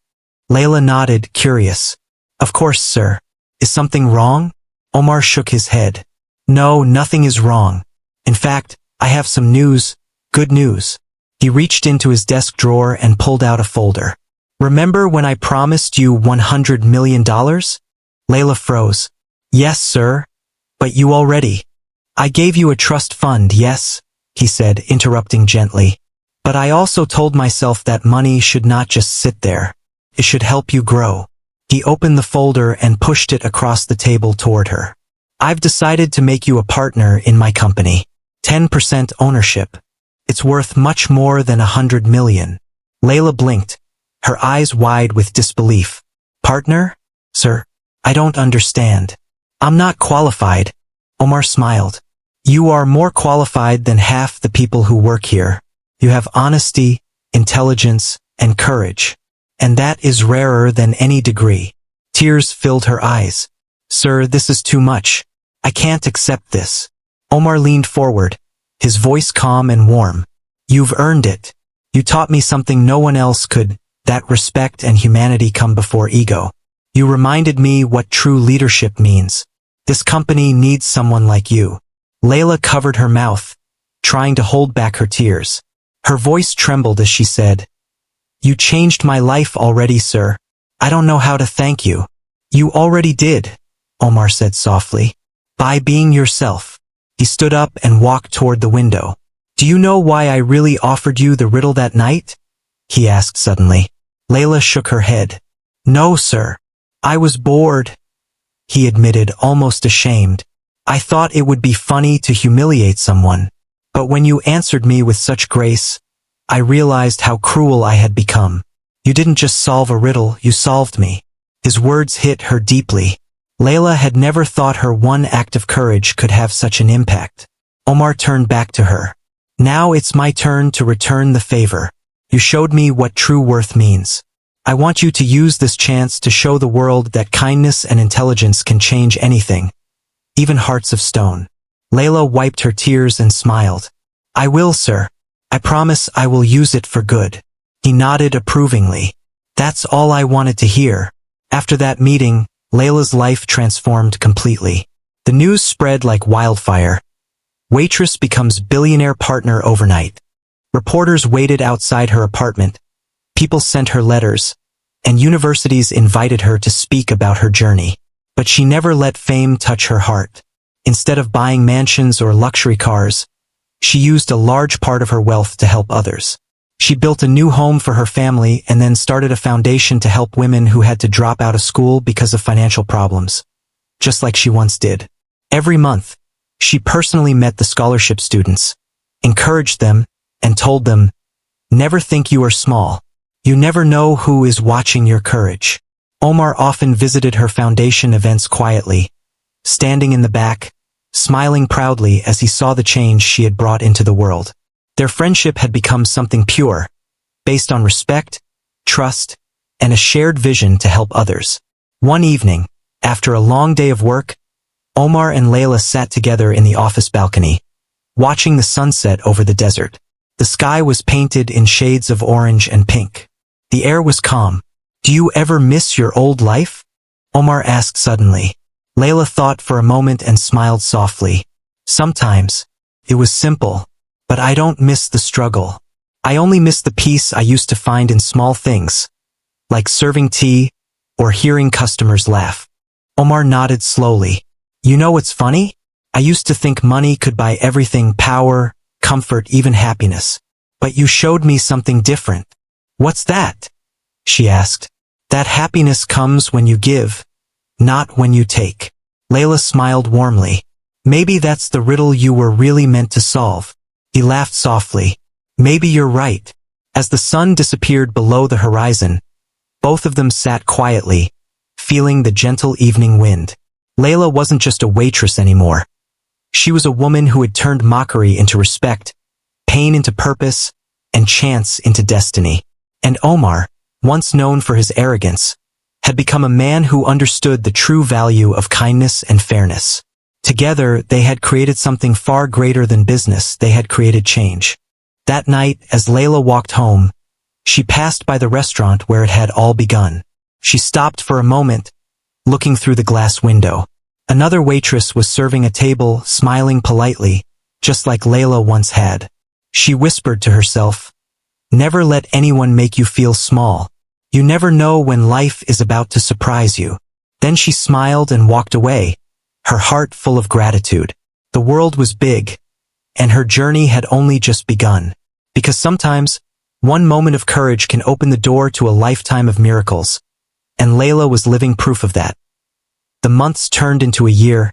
Layla nodded, curious. "Of course, sir. Is something wrong?" Omar shook his head. "No, nothing is wrong. In fact, I have some news, good news." He reached into his desk drawer and pulled out a folder. "Remember when I promised you $100 million? Layla froze. "Yes, sir. But you already. I gave you a trust fund, yes?" he said, interrupting gently. "But I also told myself that money should not just sit there. It should help you grow." He opened the folder and pushed it across the table toward her. "I've decided to make you a partner in my company. 10% ownership. It's worth much more than $100 million. Layla blinked, her eyes wide with disbelief. "Partner? Sir, I don't understand." "I'm not qualified." Omar smiled. "You are more qualified than half the people who work here. You have honesty, intelligence, and courage. And that is rarer than any degree." Tears filled her eyes. "Sir, this is too much. I can't accept this." Omar leaned forward, his voice calm and warm. You've earned it. You taught me something no one else could, that respect and humanity come before ego. You reminded me what true leadership means. This company needs someone like you." Layla covered her mouth, trying to hold back her tears. Her voice trembled as she said, "You changed my life already, sir. I don't know how to thank you." "You already did," Omar said softly. "By being yourself." He stood up and walked toward the window. "Do you know why I really offered you the riddle that night?" he asked suddenly. Layla shook her head. "No, sir. I was bored," he admitted, almost ashamed. "I thought it would be funny to humiliate someone. But when you answered me with such grace, I realized how cruel I had become. You didn't just solve a riddle, you solved me." His words hit her deeply. Layla had never thought her one act of courage could have such an impact. Omar turned back to her. "Now it's my turn to return the favor. You showed me what true worth means. I want you to use this chance to show the world that kindness and intelligence can change anything, even hearts of stone." Layla wiped her tears and smiled. "I will, sir. I promise I will use it for good." He nodded approvingly. "That's all I wanted to hear." After that meeting, Layla's life transformed completely. The news spread like wildfire. Waitress becomes billionaire partner overnight. Reporters waited outside her apartment. People sent her letters, and universities invited her to speak about her journey. But she never let fame touch her heart. Instead of buying mansions or luxury cars, she used a large part of her wealth to help others. She built a new home for her family and then started a foundation to help women who had to drop out of school because of financial problems, just like she once did. Every month, she personally met the scholarship students, encouraged them, and told them, "Never think you are small. You never know who is watching your courage." Omar often visited her foundation events quietly, standing in the back, smiling proudly as he saw the change she had brought into the world. Their friendship had become something pure, based on respect, trust, and a shared vision to help others. One evening, after a long day of work, Omar and Layla sat together in the office balcony, watching the sunset over the desert. The sky was painted in shades of orange and pink. The air was calm. "Do you ever miss your old life?" Omar asked suddenly. Layla thought for a moment and smiled softly. "Sometimes. It was simple. But I don't miss the struggle. I only miss the peace I used to find in small things, like serving tea or hearing customers laugh." Omar nodded slowly. "You know what's funny? I used to think money could buy everything: power, comfort, even happiness. But you showed me something different." "What's that?" she asked. "That happiness comes when you give, not when you take." Layla smiled warmly. "Maybe that's the riddle you were really meant to solve." He laughed softly. "Maybe you're right." As the sun disappeared below the horizon, both of them sat quietly, feeling the gentle evening wind. Layla wasn't just a waitress anymore. She was a woman who had turned mockery into respect, pain into purpose, and chance into destiny. And Omar, once known for his arrogance, had become a man who understood the true value of kindness and fairness. Together, they had created something far greater than business. They had created change. That night, as Layla walked home, she passed by the restaurant where it had all begun. She stopped for a moment, looking through the glass window. Another waitress was serving a table, smiling politely, just like Layla once had. She whispered to herself, "Never let anyone make you feel small. You never know when life is about to surprise you." Then she smiled and walked away, her heart full of gratitude. The world was big, and her journey had only just begun. Because sometimes, one moment of courage can open the door to a lifetime of miracles. And Layla was living proof of that. The months turned into a year,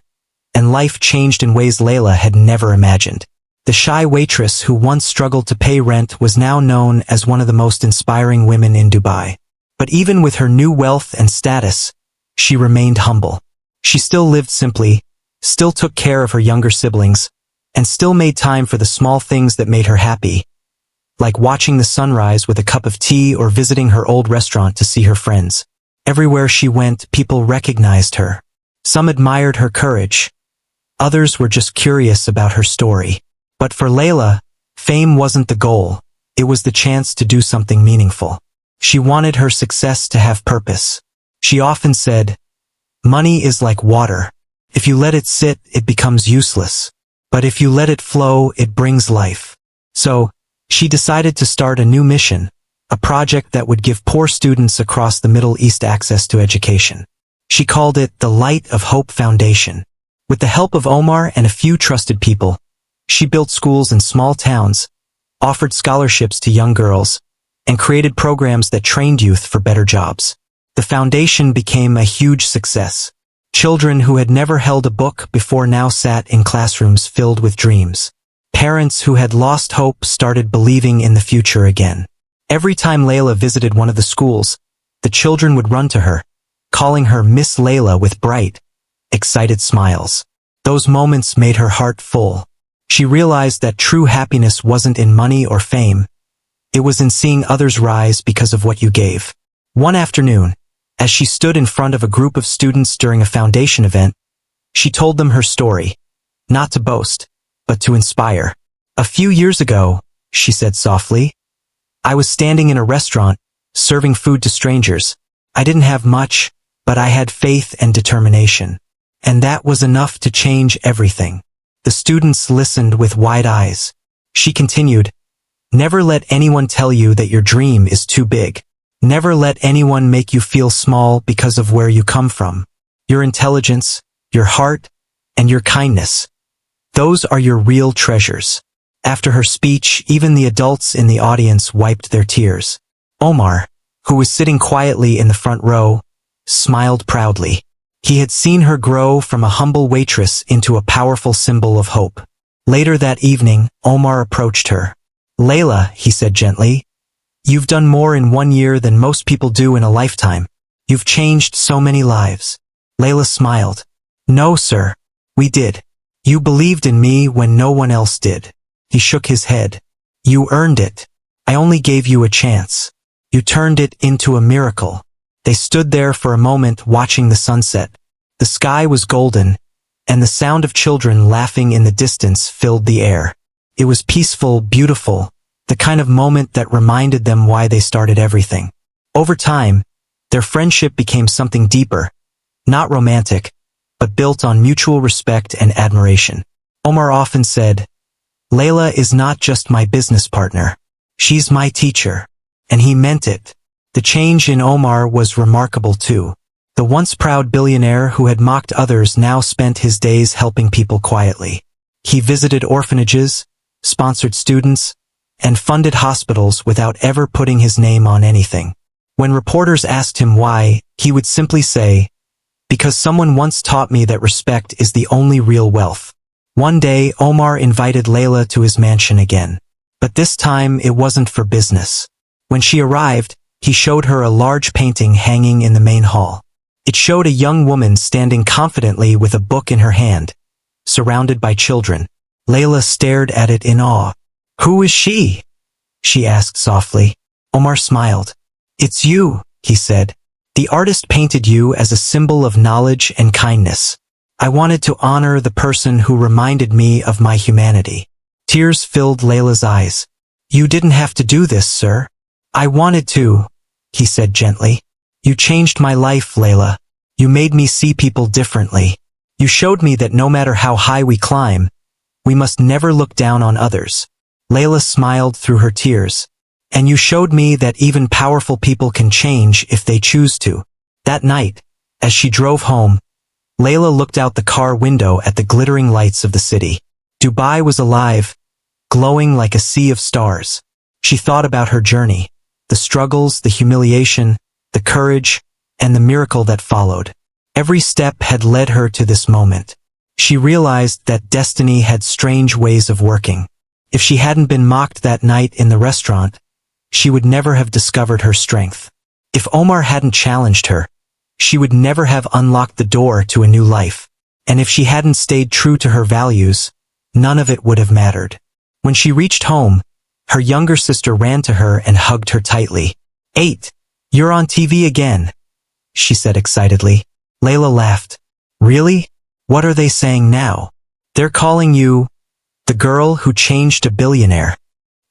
and life changed in ways Layla had never imagined. The shy waitress who once struggled to pay rent was now known as one of the most inspiring women in Dubai. But even with her new wealth and status, she remained humble. She still lived simply, still took care of her younger siblings, and still made time for the small things that made her happy, like watching the sunrise with a cup of tea or visiting her old restaurant to see her friends. Everywhere she went, people recognized her. Some admired her courage. Others were just curious about her story. But for Layla, Fame wasn't the goal, it was the chance to do something meaningful. She wanted her success to have purpose. She often said, "Money is like water. If you let it sit, it becomes useless. But if you let it flow, it brings life." So, she decided to start a new mission, a project that would give poor students across the Middle East access to education. She called it the Light of Hope Foundation. With the help of Omar and a few trusted people, she built schools in small towns, offered scholarships to young girls, and created programs that trained youth for better jobs. The foundation became a huge success. Children who had never held a book before now sat in classrooms filled with dreams. Parents who had lost hope started believing in the future again. Every time Layla visited one of the schools, the children would run to her, calling her Miss Layla with bright, excited smiles. Those moments made her heart full. She realized that true happiness wasn't in money or fame. It was in seeing others rise because of what you gave. One afternoon, as she stood in front of a group of students during a foundation event, she told them her story, not to boast, but to inspire. "A few years ago," she said softly, "I was standing in a restaurant, serving food to strangers. I didn't have much, but I had faith and determination. And that was enough to change everything." The students listened with wide eyes. She continued, "Never let anyone tell you that your dream is too big. Never let anyone make you feel small because of where you come from. Your intelligence, your heart, and your kindness, those are your real treasures." After her speech, even the adults in the audience wiped their tears. Omar, who was sitting quietly in the front row, smiled proudly. He had seen her grow from a humble waitress into a powerful symbol of hope. Later that evening, Omar approached her. "Layla," he said gently, "you've done more in 1 year than most people do in a lifetime. You've changed so many lives." Layla smiled. "No, sir. We did. You believed in me when no one else did." He shook his head. "You earned it. I only gave you a chance. You turned it into a miracle." They stood there for a moment watching the sunset. The sky was golden, and the sound of children laughing in the distance filled the air. It was peaceful, beautiful, the kind of moment that reminded them why they started everything. Over time, their friendship became something deeper, not romantic, but built on mutual respect and admiration. Omar often said, "Layla is not just my business partner. She's my teacher." And he meant it. The change in Omar was remarkable too. The once proud billionaire who had mocked others now spent his days helping people quietly. He visited orphanages, sponsored students, and funded hospitals without ever putting his name on anything. When reporters asked him why, he would simply say, "Because someone once taught me that respect is the only real wealth." One day, Omar invited Layla to his mansion again. But this time, it wasn't for business. When she arrived, he showed her a large painting hanging in the main hall. It showed a young woman standing confidently with a book in her hand, surrounded by children. Layla stared at it in awe. "Who is she?" she asked softly. Omar smiled. "It's you," he said. "The artist painted you as a symbol of knowledge and kindness. I wanted to honor the person who reminded me of my humanity." Tears filled Layla's eyes. "You didn't have to do this, sir. I wanted to," he said gently. "You changed my life, Layla. You made me see people differently. You showed me that no matter how high we climb, we must never look down on others." Layla smiled through her tears. "And you showed me that even powerful people can change if they choose to." That night, as she drove home, Layla looked out the car window at the glittering lights of the city. Dubai was alive, glowing like a sea of stars. She thought about her journey, the struggles, the humiliation, the courage, and the miracle that followed. Every step had led her to this moment. She realized that destiny had strange ways of working. If she hadn't been mocked that night in the restaurant, she would never have discovered her strength. If Omar hadn't challenged her, she would never have unlocked the door to a new life. And if she hadn't stayed true to her values, none of it would have mattered. When she reached home, her younger sister ran to her and hugged her tightly. "Eight, you're on TV again," she said excitedly. Layla laughed. "Really? What are they saying now?" "They're calling you the girl who changed a billionaire."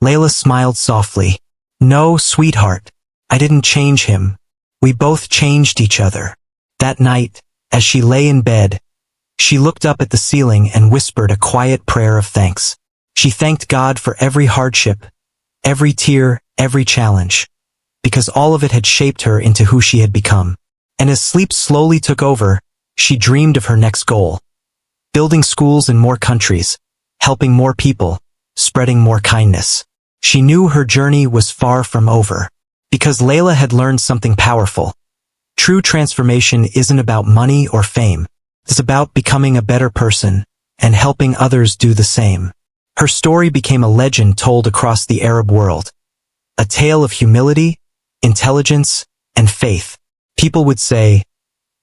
Layla smiled softly. No, sweetheart. I didn't change him. We both changed each other. That night, as she lay in bed, she looked up at the ceiling and whispered a quiet prayer of thanks. She thanked God for every hardship, every tear, every challenge, because all of it had shaped her into who she had become. And as sleep slowly took over, she dreamed of her next goal. Building schools in more countries, helping more people, spreading more kindness. She knew her journey was far from over, because Layla had learned something powerful. True transformation isn't about money or fame. It's about becoming a better person and helping others do the same. Her story became a legend told across the Arab world. A tale of humility, intelligence, and faith. People would say,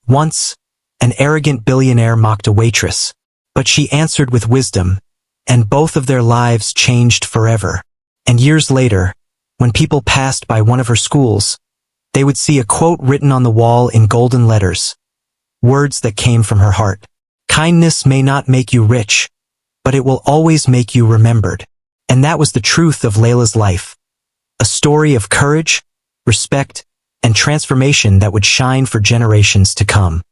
once, an arrogant billionaire mocked a waitress, but she answered with wisdom, and both of their lives changed forever. And years later, when people passed by one of her schools, they would see a quote written on the wall in golden letters. Words that came from her heart. Kindness may not make you rich, but it will always make you remembered. And that was the truth of Layla's life. A story of courage, respect, and transformation that would shine for generations to come.